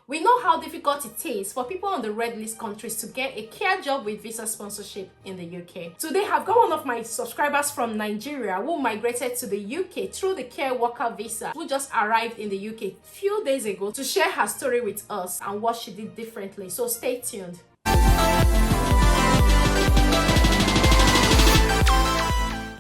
We know how difficult it is for people on the red list countries to get a care job with visa sponsorship in the UK. Today, I've got one of my subscribers from Nigeria who migrated to the UK through the care worker visa, who just arrived in the UK a few days ago to share her story with us and what she did differently. So stay tuned.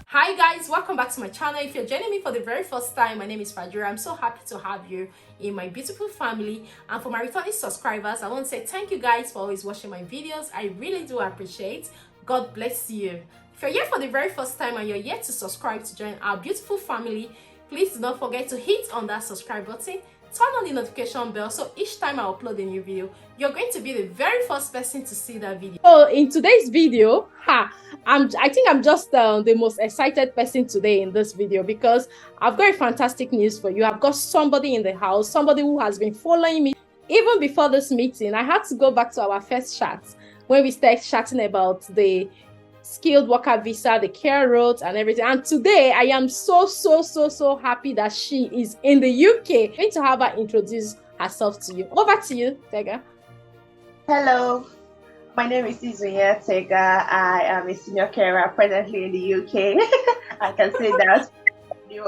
Hi guys, welcome back to my channel. If you're joining me for the very first time, my name is Fajira. I'm so happy to have you in my beautiful family. And for my returning subscribers, I want to say thank you guys for always watching my videos. I really do appreciate. God bless you. If you're here for the very first time and you're yet to subscribe to join our beautiful family, please do not forget to hit on that subscribe button. Turn on the notification bell so each time I upload a new video, you're going to be the very first person to see that video. So in today's video, I think I'm just the most excited person today in this video because I've got a fantastic news for you. I've got somebody in the house, somebody who has been following me even before this meeting. I had to go back to our first chat when we started chatting about the skilled worker visa, the care routes and everything. And today I am so happy that she is in the UK. I'm going to have her introduce herself to you. Over to you, Tega. Hello, my name is Tega. I am a senior carer presently in the UK. I can say that.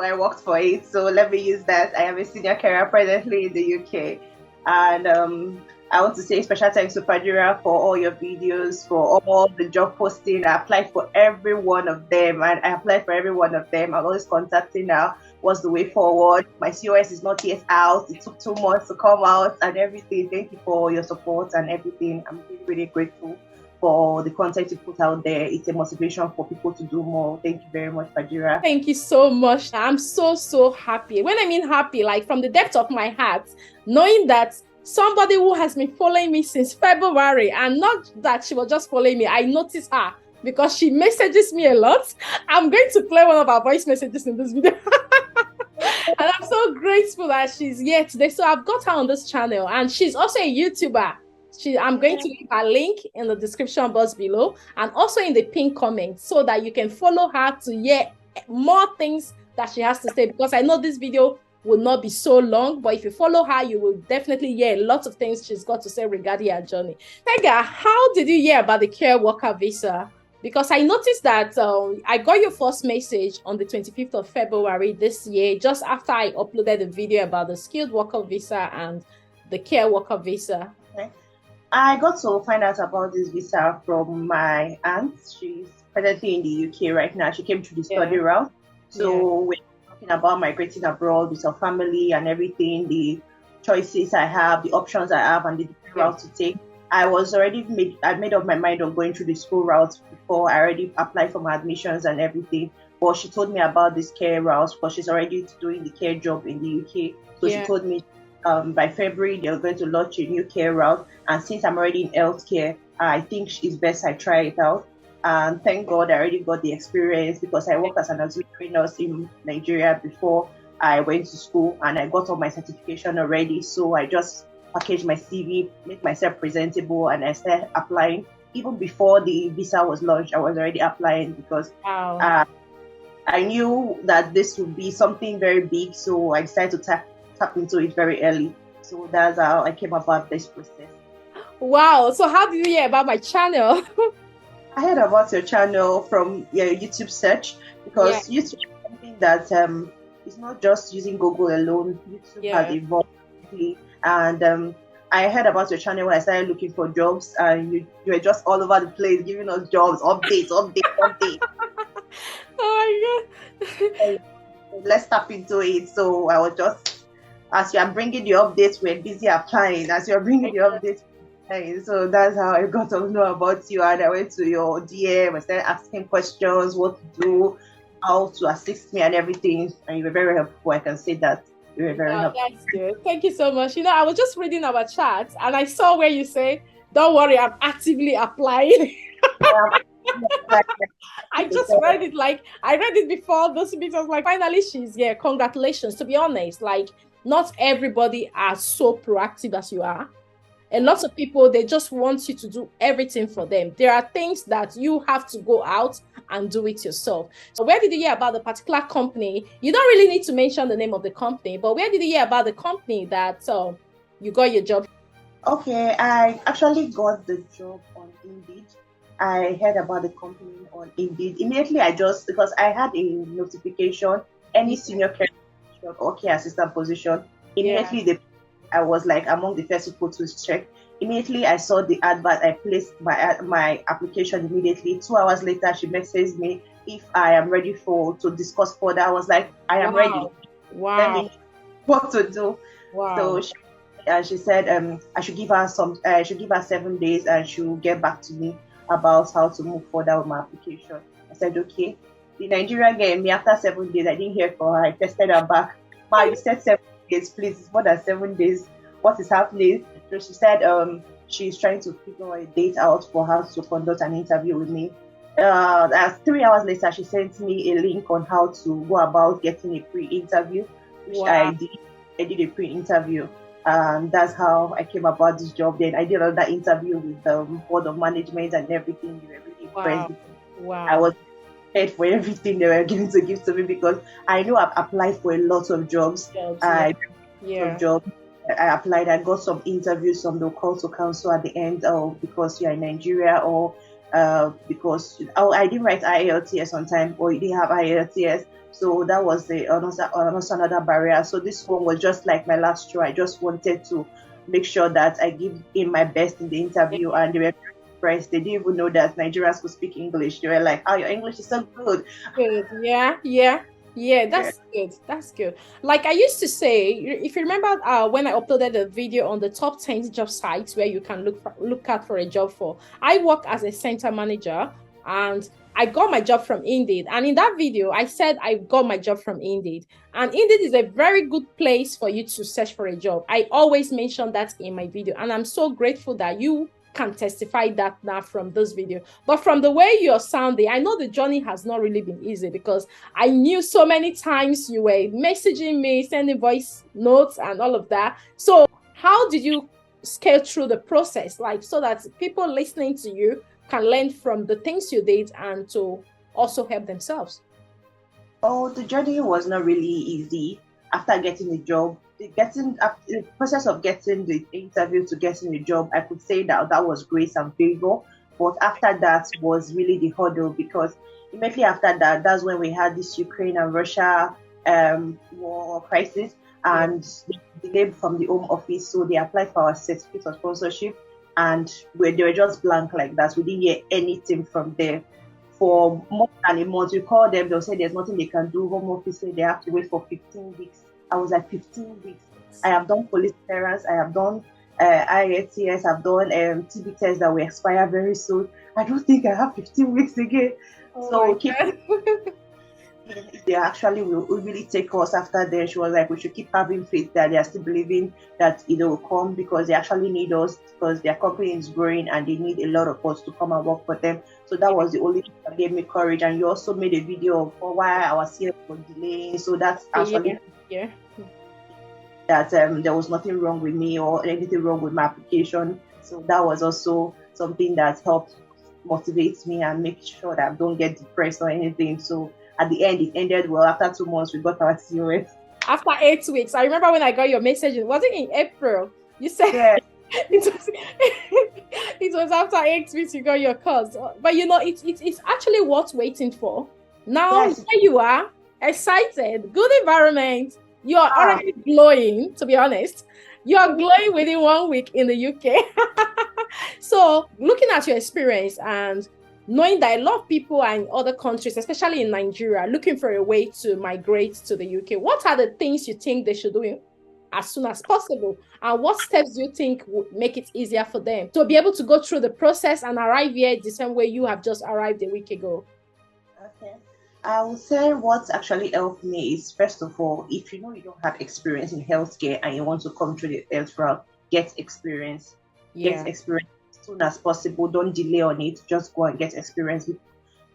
I worked for it, so let me use that. I am a senior carer presently in the UK. And I want to say special thanks to Fajira for all your videos, for all the job posting. I applied for every one of them, and I applied for every one of them. I'm always contacting now. What's the way forward? My COS is not yet out. It took 2 months to come out and everything. Thank you for your support and everything. I'm really grateful for the content you put out there. It's a motivation for people to do more. Thank you very much, Fajira. Thank you so much. I'm so happy. When I mean happy, like from the depth of my heart, knowing that somebody who has been following me since February, and not that she was just following me, I noticed her because she messages me a lot. I'm going to play one of her voice messages in this video. And I'm so grateful that she's here today. So I've got her on this channel, and she's also a YouTuber. I'm going to leave her link in the description box below and also in the pinned comment so that you can follow her to hear more things that she has to say, because I know this video will not be so long, but if you follow her, you will definitely hear a lot of things she's got to say regarding her journey. Tega, how did you hear about the care worker visa? Because I noticed that I got your first message on the 25th of February this year, just after I uploaded a video about the skilled worker visa and the care worker visa. Okay. I got to find out about this visa from my aunt. She's presently in the UK right now. She came through the study route. So we're talking about migrating abroad with her family and everything, the choices I have, the options I have, and the route to take. I made up my mind on going through the school route before. I already applied for my admissions and everything. But she told me about this care route because she's already doing the care job in the UK. So she told me by February they're going to launch a new care route. And since I'm already in healthcare, I think it's best I try it out. And thank God I already got the experience because I worked as an auxiliary nurse in Nigeria before I went to school, and I got all my certification already. So I just packaged my CV, make myself presentable, and I started applying. Even before the visa was launched, I was already applying because I knew that this would be something very big. So I decided to tap into it very early. So that's how I came about this process. Wow. So how did you hear about my channel? I heard about your channel from your YouTube search because YouTube is something that it's not just using Google alone. YouTube has evolved, and I heard about your channel when I started looking for jobs, and you were just all over the place giving us jobs, updates. Oh my God! Let's tap into it. So I was just, as you are bringing the updates, we're busy applying. As you're bringing the updates. So that's how I got to know about you, and I went to your DM. I started asking questions, what to do, how to assist me, and everything. And you were very helpful. I can say that you were very helpful. That's good. Thank you so much. You know, I was just reading our chat, and I saw where you say, "Don't worry, I'm actively applying." I just read it. Like I read it before this meeting. I was like, finally, she's here. Congratulations. To be honest, like not everybody are so proactive as you are. A lot of people, they just want you to do everything for them. There are things that you have to go out and do it yourself. So where did you hear about the particular company? You don't really need to mention the name of the company, but where did you hear about the company that you got your job? Okay, I actually got the job on Indeed. I heard about the company on Indeed. Immediately, I just, because I had a notification, any Yeah, senior care position or care assistant position, yeah. immediately I was like among the first people to check. Immediately, I saw the advert. I placed my application immediately. 2 hours later, she messaged me if I am ready for to discuss further. I was like, I am ready. Wow. Let Wow. me know what to do. So Wow. she said I should give her I should give her 7 days and she will get back to me about how to move further with my application. I said okay. The Nigerian gave me after 7 days. I didn't hear from her. I tested her back. Ma, you said 7 days, please. It's more than 7 days. What is happening? So she said she's trying to figure a date out for her to conduct an interview with me. 3 hours later, she sent me a link on how to go about getting a pre-interview, which I Wow. did. I did a pre-interview, and that's how I came about this job. Then I did another interview with the board of management and everything. They were really impressed. Wow. I Wow. was paid for everything they were going to give to me because I know I've applied for a lot of jobs. Jobs. Yeah. I of Yeah. jobs. I applied. I got some interviews. Some they'll call to counsel at the end. Oh, because you're in Nigeria, or because I didn't write IELTS on time, or you didn't have IELTS. So that was the another barrier. So this one was just like my last straw. I just wanted to make sure that I give in my best in the interview, and they were very impressed. They didn't even know that Nigerians could speak English. They were like, "Oh, your English is so good." Good. Yeah, yeah, yeah. Yeah. That's good. That's good. Like I used to say, if you remember, when I uploaded a video on the top 10 job sites where you can look out for a job for, I work as a center manager, and I got my job from Indeed. And in that video, I said I got my job from Indeed. And Indeed is a very good place for you to search for a job. I always mention that in my video, and I'm so grateful that you can testify that now from this video. But from the way you're sounding, I know the journey has not really been easy, because I knew so many times you were messaging me, sending voice notes and all of that. So how did you scale through the process, like, so that people listening to you can learn from the things you did and to also help themselves? Oh, the journey was not really easy after getting the job. The process of getting the interview to getting the job, I could say that that was grace and favor. But after that was really the hurdle, because immediately after that, that's when we had this Ukraine and Russia war crisis, Yeah. and they delayed from the Home Office, so they applied for our certificate of sponsorship, and they were just blank like that. We didn't hear anything from them for more than a month. You call them, they'll say there's nothing they can do. Home office say they have to wait for 15 weeks. I was like, 15 weeks. I have done police clearance, I have done IATS, I've done TB tests that will expire very soon. I don't think I have 15 weeks again. Oh my So keep God. they actually will really take us after there. She was like, we should keep having faith that they are still believing that it will come, because they actually need us, because their company is growing and they need a lot of us to come and work for them. So that was the only thing that gave me courage. And you also made a video of why I was here for delaying. So that's Yeah. actually Yeah. that there was nothing wrong with me or anything wrong with my application. So that was also something that helped motivate me and make sure that I don't get depressed or anything. So at the end, it ended well. After 2 months, we got our COS. After 8 weeks, I remember when I got your message. Was it in April? You said Yeah, it was it was after 8 weeks you got your course. But it's actually worth waiting for. Now yes. here you are, excited, good environment. You're Ah, already glowing, to be honest. You're glowing within 1 week in the UK. So looking at your experience and knowing that a lot of people are in other countries, especially in Nigeria, looking for a way to migrate to the UK, what are the things you think they should do as soon as possible? And what steps do you think would make it easier for them to be able to go through the process and arrive here the same way you have just arrived a week ago? okay. I would say what actually helped me is, first of all, if you know you don't have experience in healthcare and you want to come through the health route, get experience. Get Yeah. experience as soon as possible. Don't delay on it. Just go and get experience. You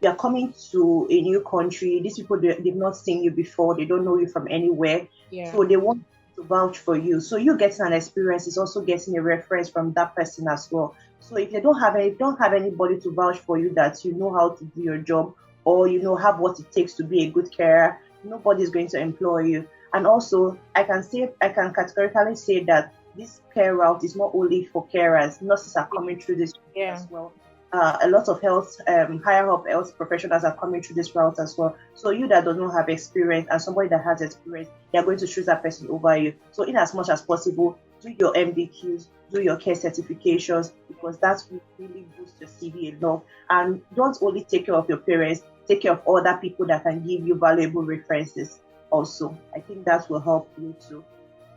are coming to a new country. These people, they've not seen you before. They don't know you from anywhere. Yeah. So they want to vouch for you. So you getting an experience is also getting a reference from that person as well. So if they don't have anybody to vouch for you that you know how to do your job, or you know have what it takes to be a good carer, nobody is going to employ you. And also, I can categorically say that this care route is not only for carers. Nurses are coming through this as well. A lot of health, higher up health professionals are coming through this route as well. So you that do not have experience and somebody that has experience, they are going to choose that person over you. So in as much as possible, do your MDQs, do your care certifications, because that's really boosts your CV a lot. And don't only take care of your parents, take care of other people that can give you valuable references also. I think that will help you too.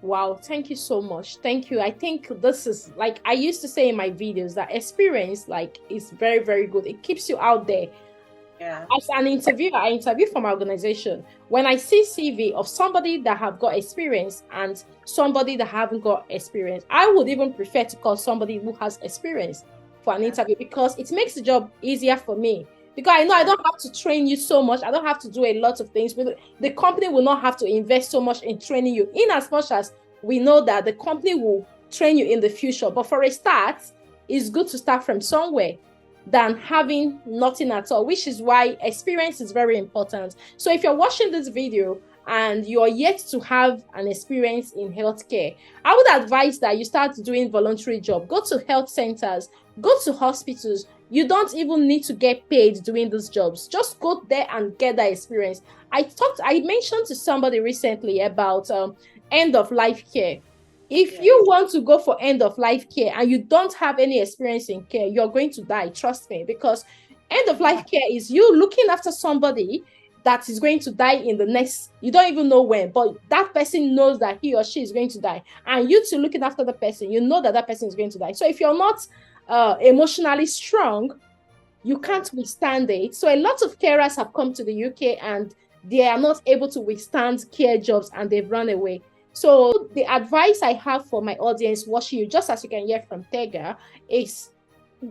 Wow, thank you so much. Thank you. I think this is, like I used to say in my videos, that experience is very, very good. It keeps you out there. Yeah. As an interviewer, I interview for my organization. When I see CV of somebody that have got experience and somebody that haven't got experience, I would even prefer to call somebody who has experience for an interview, because it makes the job easier for me. Because I know I don't have to train you so much. I don't have to do a lot of things. The company will not have to invest so much in training you, in as much as we know that the company will train you in the future. But for a start, it's good to start from somewhere than having nothing at all, which is why experience is very important. So if you're watching this video and you're yet to have an experience in healthcare, I would advise that you start doing voluntary job. Go to health centers, go to hospitals. You don't even need to get paid doing these jobs. Just go there and get that experience. I mentioned to somebody recently about end of life care. If you want to go for end of life care and you don't have any experience in care, you're going to die. Trust me, because end of life care is you looking after somebody that is going to die in the next, you don't even know when, but that person knows that he or she is going to die. And you two looking after the person, you know that that person is going to die. So if you're not emotionally strong, you can't withstand it. So a lot of carers have come to the UK and they are not able to withstand care jobs and they've run away. So the advice I have for my audience watching you, just as you can hear from Tega, is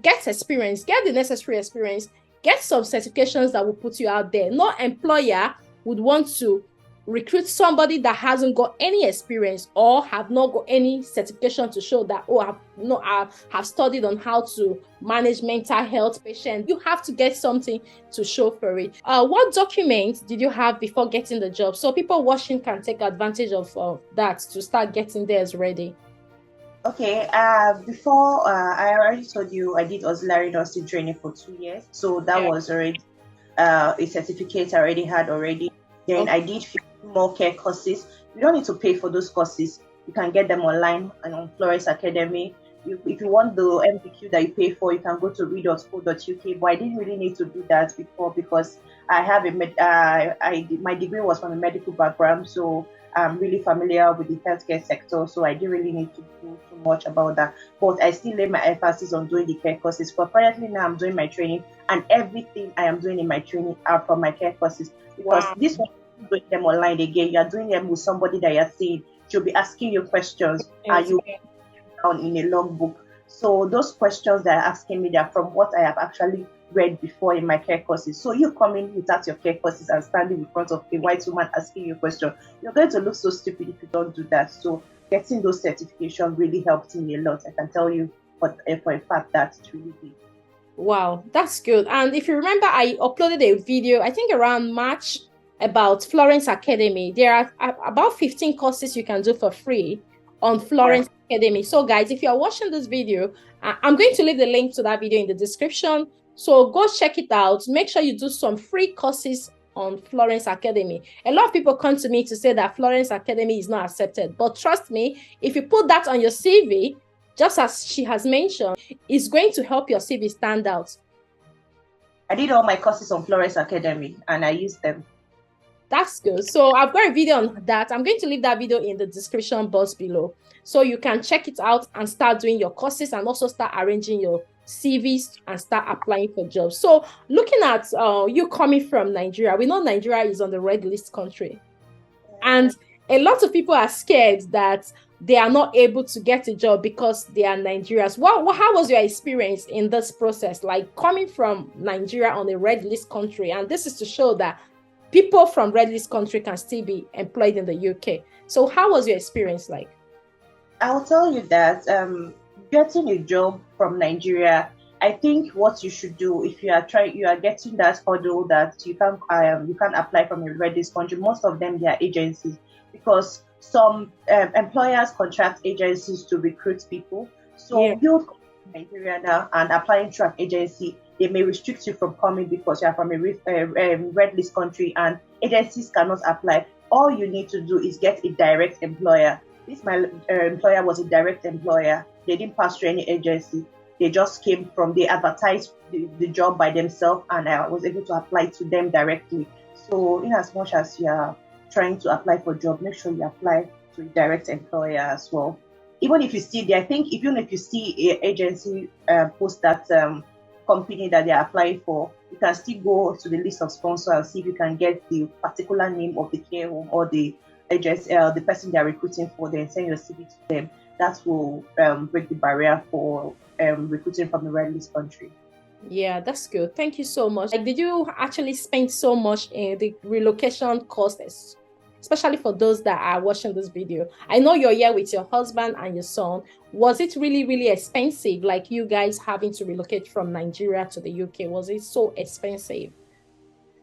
get experience, get the necessary experience, get some certifications that will put you out there. No employer would want to recruit somebody that hasn't got any experience or have not got any certification to show that, oh, I have studied on how to manage mental health patients. You have to get something to show for it. What documents did you have before getting the job? So people watching can take advantage of that to start getting theirs ready. Okay, before I already told you I did auxiliary nursing training for 2 years. So that was already a certificate I already had already. Then I did more care courses. You don't need to pay for those courses. You can get them online and on Florence Academy. If you want the MPQ that you pay for, you can go to read.co.uk. But I didn't really need to do that before because I have my degree was from a medical background, so I'm really familiar with the healthcare sector. So I didn't really need to do too much about that. But I still lay my emphasis on doing the care courses. But currently now I'm doing my training, and everything I am doing in my training are from my care courses. Because this one, doing them online again, you are doing them with somebody that you're seeing. She'll be asking you questions, and you down in a logbook. So those questions that are asking me, they're from what I have actually read before in my care courses. So you come in without your care courses and standing in front of a white woman asking you a question, you're going to look so stupid if you don't do that. So getting those certifications really helped me a lot. I can tell you for a fact that it's really big. Wow, that's good. And if you remember, I uploaded a video, I think around March, about Florence Academy. There are about 15 courses you can do for free on Florence Academy. So guys, if you're watching this video, I'm going to leave the link to that video in the description. So go check it out. Make sure you do some free courses on Florence Academy. A lot of people come to me to say that Florence Academy is not accepted. But trust me, if you put that on your CV, just as she has mentioned, it's going to help your CV stand out. I did all my courses on Florence Academy and I used them. That's good. So I've got a video on that. I'm going to leave that video in the description box below, so you can check it out and start doing your courses and also start arranging your CVs and start applying for jobs. So looking at you coming from Nigeria, we know Nigeria is on the red list country, and a lot of people are scared that they are not able to get a job because they are Nigerians. How was your experience in this process, like coming from Nigeria on a red list country? And this is to show that people from red list country can still be employed in the UK. So how was your experience like? I'll tell you that getting a job from Nigeria, I think what you should do if you are getting that hurdle that you can apply from a red list country. Most of them, they are agencies, because some employers contract agencies to recruit people. So you come to Nigeria now and applying to an agency, they may restrict you from coming because you are from a red list country and agencies cannot apply. All you need to do is get a direct employer. This my employer was a direct employer. They didn't pass through any agency. They just came from, they advertised the job by themselves, and I was able to apply to them directly. So in as much as you are trying to apply for a job, make sure you apply to a direct employer as well. Even if you see, I think even if you see an agency post that company that they're applying for, you can still go to the list of sponsors and see if you can get the particular name of the care home or the agency, the person they're recruiting for, then send your CV to them. That will break the barrier for recruiting from the red list country. Yeah, that's good. Thank you so much. Like, did you actually spend so much in the relocation costs, especially for those that are watching this video? I know you're here with your husband and your son. Was it really, really expensive? Like you guys having to relocate from Nigeria to the UK, was it so expensive?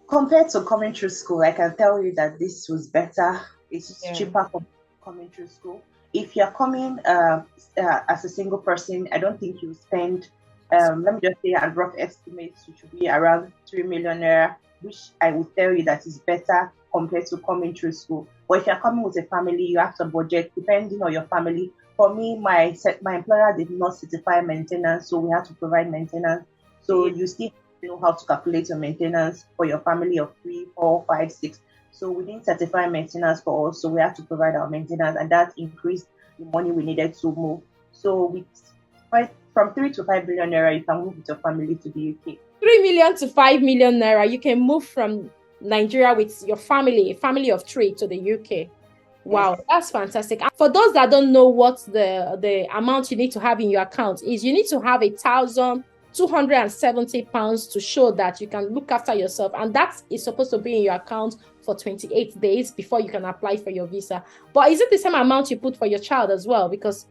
Compared to coming through school, I can tell you that this was better. It's cheaper for coming through school. If you're coming as a single person, I don't think you spend, let me just say a rough estimate, which should be around 3 million naira, which I would tell you that is better compared to coming through school. But if you're coming with a family, you have to budget depending on your family. For me, my employer did not certify maintenance, so we had to provide maintenance. So you still know how to calculate your maintenance for your family of 3, 4, 5, 6. So we didn't certify maintenance for us, so we had to provide our maintenance, and that increased the money we needed to move. So from 3 to 5 billion naira, you can move with your family to the UK. 3 million to 5 million naira, you can move from Nigeria with your family, a family of 3, to the UK. Wow, yes. That's fantastic. And for those that don't know what the amount you need to have in your account is, you need to have £1,270 to show that you can look after yourself, and that is supposed to be in your account for 28 days before you can apply for your visa. But is it the same amount you put for your child as well? Because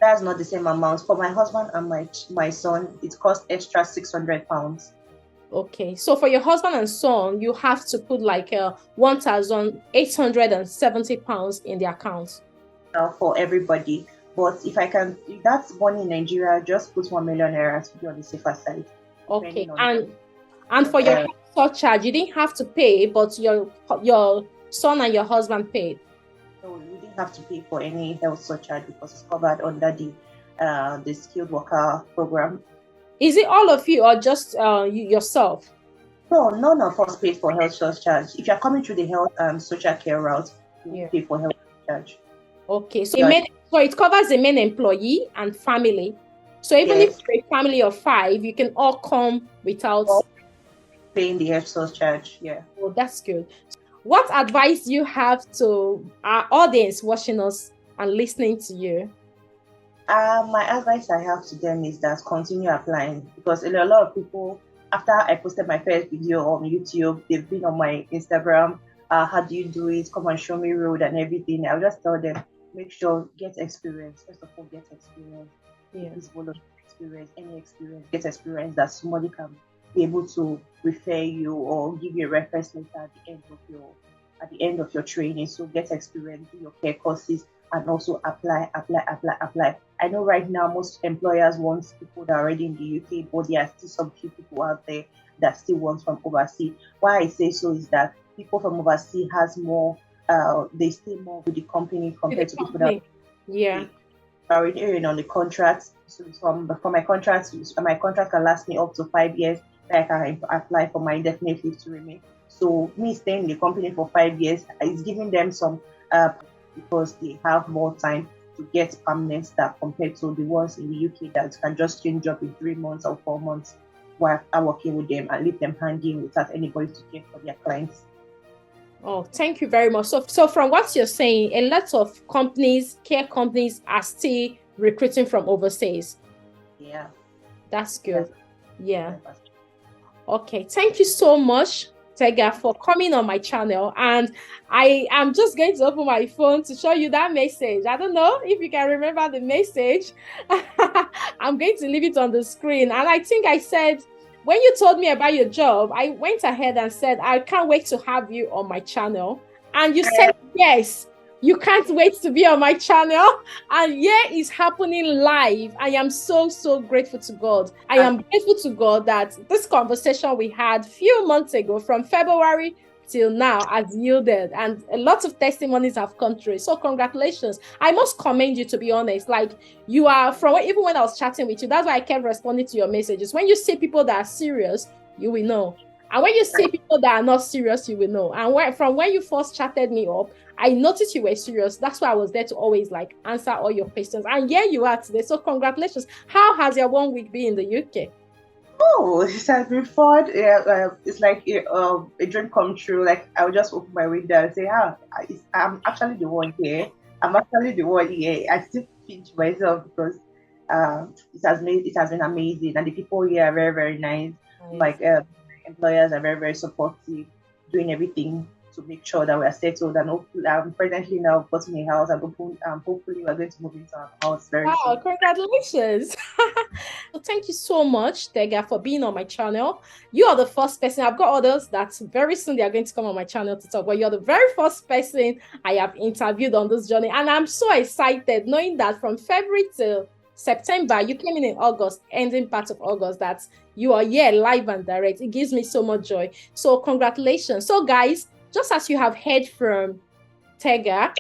that's not the same amount. For my husband and my son, it costs extra £600. Okay, so for your husband and son, you have to put like £1,870 in the account for everybody. But if that's money in Nigeria, just put 1 million naira to be on the safer side. Okay, and for your surcharge, you didn't have to pay, but your son and your husband paid. No, we didn't have to pay for any health surcharge because it's covered under the skilled worker program. Is it all of you or just yourself? No, none of us paid for health surcharge. If you're coming through the health social care route, you pay for health surcharge. Okay, so it covers the main employee and family. So even if you're a family of 5, you can all come without paying the health surcharge. Yeah. Oh, that's good. What advice do you have to our audience watching us and listening to you? My advice I have to them is that continue applying, because a lot of people, after I posted my first video on YouTube, they've been on my Instagram. How do you do it? Come and show me road and everything. I'll just tell them, make sure get experience. First of all, get experience. This experience, any experience, get experience that somebody can be able to refer you or give you a reference letter at the end of your training. So get experience, do your care courses, and also apply. I know right now most employers want people that are already in the UK, but there are still some few people out there that still want from overseas. Why I say so is that people from overseas has more, they stay more with the company compared to people that are already on the contract. So for my contract can last me up to 5 years. I can apply for my indefinite leave to remain. So me staying in the company for 5 years is giving them some because they have more time to get permanent staff compared to the ones in the UK that can just change job in 3 months or 4 months while I'm working with them and leave them hanging without anybody to care for their clients. Oh, thank you very much. So from what you're saying, a lot of companies, care companies, are still recruiting from overseas. Yeah. That's good. Yeah. Okay. Thank you so much, Tega, for coming on my channel. And I am just going to open my phone to show you that message. I don't know if you can remember the message. I'm going to leave it on the screen. And I think I said, when you told me about your job, I went ahead and said, I can't wait to have you on my channel. And you said yes. You can't wait to be on my channel. And yeah, it's happening live. I am so grateful to God. I am grateful to God that this conversation we had a few months ago from February till now has yielded, and a lot of testimonies have come through. So congratulations. I must commend you, to be honest. Like, you are, from even when I was chatting with you, that's why I kept responding to your messages. When you see people that are serious, you will know. And when you see people that are not serious, you will know. And from when you first chatted me up, I noticed you were serious. That's why I was there to always like answer all your questions. And yeah, you are today. So congratulations. How has your 1 week been in the UK? Oh, it has been fun. Yeah, it's like a dream come true. Like, I would just open my window and say, I'm actually the one here. I'm actually the one here. I still pinch myself because it has been amazing, and the people here are very, very nice. Like, employers are very, very supportive, doing everything to make sure that we are settled. And hopefully, I'm presently now bought a house, and hopefully we're going to move into our house very soon. Congratulations. So thank you so much, Tega, for being on my channel. You are the first person. I've got others that very soon they are going to come on my channel to talk, but you're the very first person I have interviewed on this journey. And I'm so excited knowing that from February to September, you came in August, ending part of August, that you are here live and direct. It gives me so much joy. So congratulations. So guys, just as you have heard from Tega,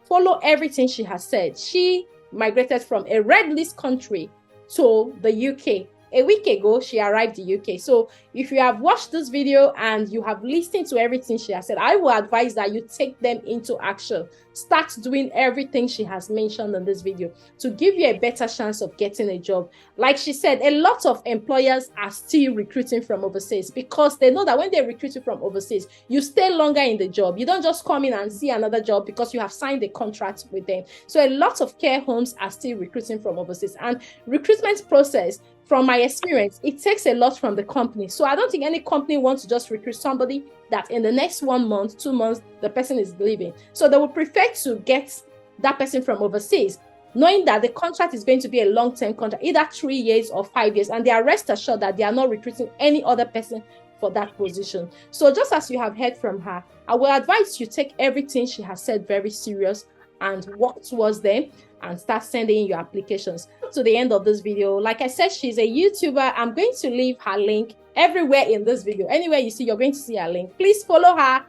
follow everything she has said. She migrated from a red list country to the UK. A week ago, she arrived in the UK. So if you have watched this video and you have listened to everything she has said, I will advise that you take them into action. Start doing everything she has mentioned in this video to give you a better chance of getting a job. Like she said, a lot of employers are still recruiting from overseas because they know that when they recruit you from overseas, you stay longer in the job. You don't just come in and see another job because you have signed a contract with them. So a lot of care homes are still recruiting from overseas, and recruitment process, from my experience, it takes a lot from the company. So I don't think any company wants to just recruit somebody that in the next 1 month, 2 months, the person is leaving. So they would prefer to get that person from overseas, knowing that the contract is going to be a long-term contract, either 3 years or 5 years. And they are rest assured that they are not recruiting any other person for that position. So just as you have heard from her, I will advise you take everything she has said very serious and work towards them and start sending in your applications. To the end of this video, like I said, she's a YouTuber. I'm going to leave her link everywhere in this video. Anywhere you see, you're going to see her link. Please follow her.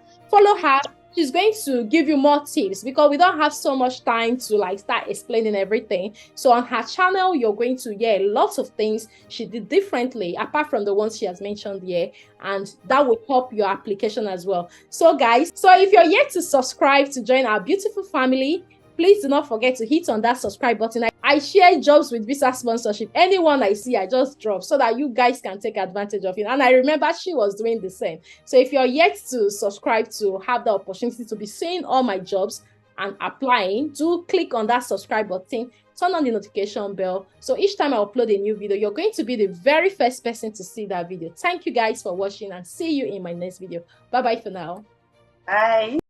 She's going to give you more tips because we don't have so much time to like start explaining everything. So on her channel, you're going to hear lots of things she did differently apart from the ones she has mentioned here, and that will help your application as well. So guys, if you're yet to subscribe to join our beautiful family, please do not forget to hit on that subscribe button. I share jobs with visa sponsorship. Anyone I see, I just drop so that you guys can take advantage of it. And I remember she was doing the same. So if you're yet to subscribe to have the opportunity to be seeing all my jobs and applying, do click on that subscribe button, turn on the notification bell. So each time I upload a new video, you're going to be the very first person to see that video. Thank you guys for watching, and see you in my next video. Bye-bye for now. Bye.